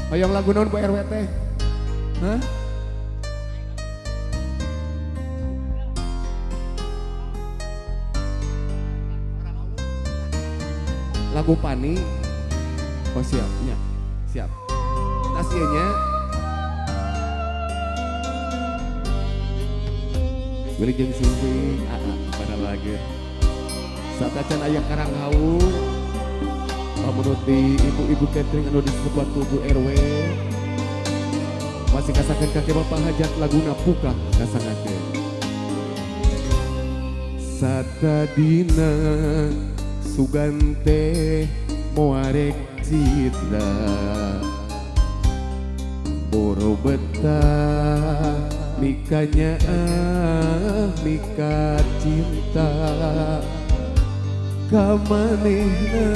Hoyong lagu naon Bu RW teh? Hah? Lagu Pani. Oh siapnya. Siap. Tasnya. Willy jeung Sumping, pada lagi. Saat acan aya karang haur. Menurut di ibu-ibu catering anu di sebuah tubuh RW. Masih kasakeun kakek bapak hajat laguna puka kasangakeun. Satadina sugante moarek citra boro betah mikanya mika cinta kamanehna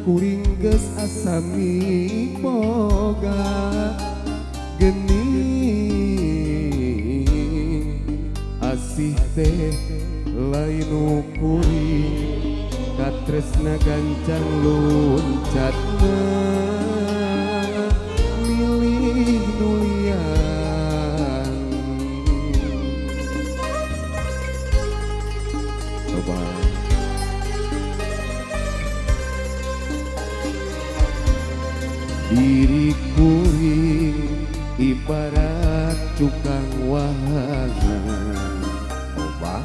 kuring geus asami boga geni asih teh lain kuring katresna gancang luncatna milih nulian coba diri kuring ibarat tukang wahangan coba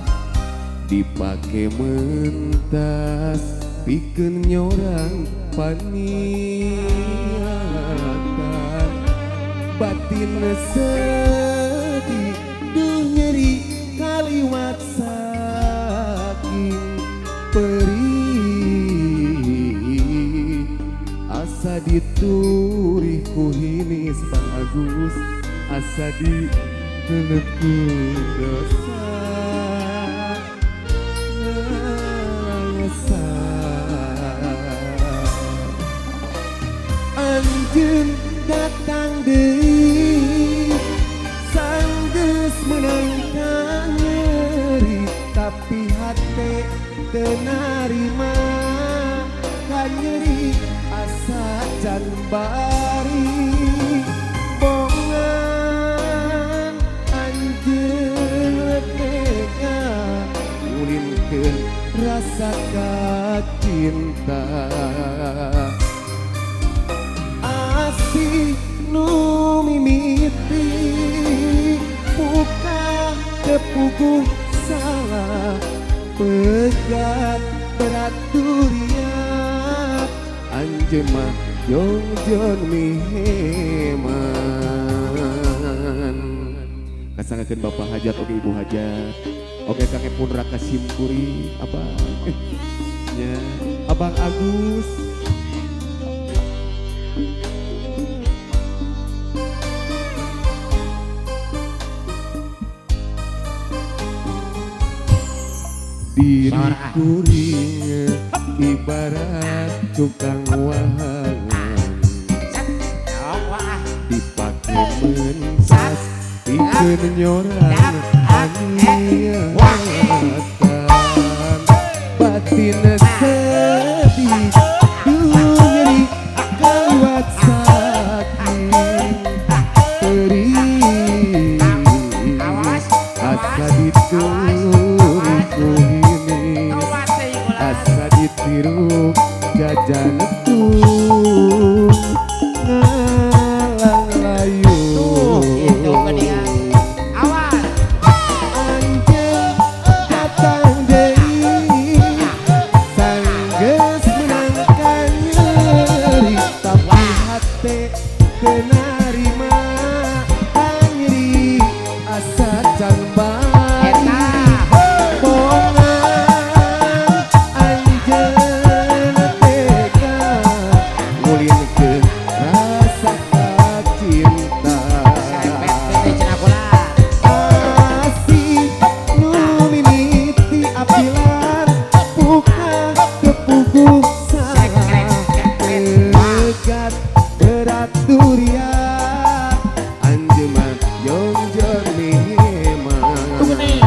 dipake mentas pikeun nyorang paniatan batin sedih duh nyeri kaliwat saking perih asa diturih ku hinis Bang Agus asa ditelep ku dosa anjeun datang deui sanggeus menangkan nyeri tapi hate teu narima ka nyeri asa can bari bongan anjeun tega ngulinkeun rasa kacinta asih nu mimiti muka tepuguh salah pegat beraturiat anjeun mah jongjon miheman kasangakeun bapak hajat oge ibu hajat oge kakek pun raka simkuri abang nya abang Agus diri kuring ibarat tukang wahangan dipake mensas pikeun nyorang aniatan batin sedih duh nyeri kaliwat saking perih asa dituri ku asa ditiru jajan tung ngalang layu itu keningan awas anjeun datang deui sanggeus menangkan nyeri tapi hate teu narima ka nyeri asa can bari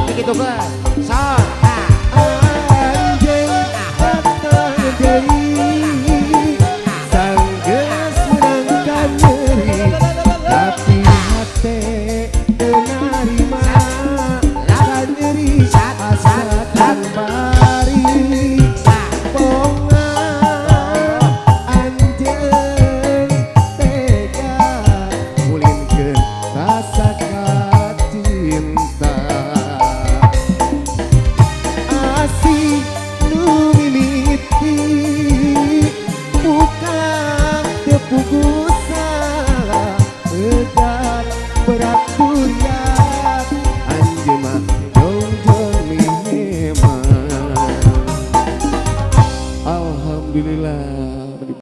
begitu ke sor anjeun datang deui sanggeus menangkan Alhamdulillah.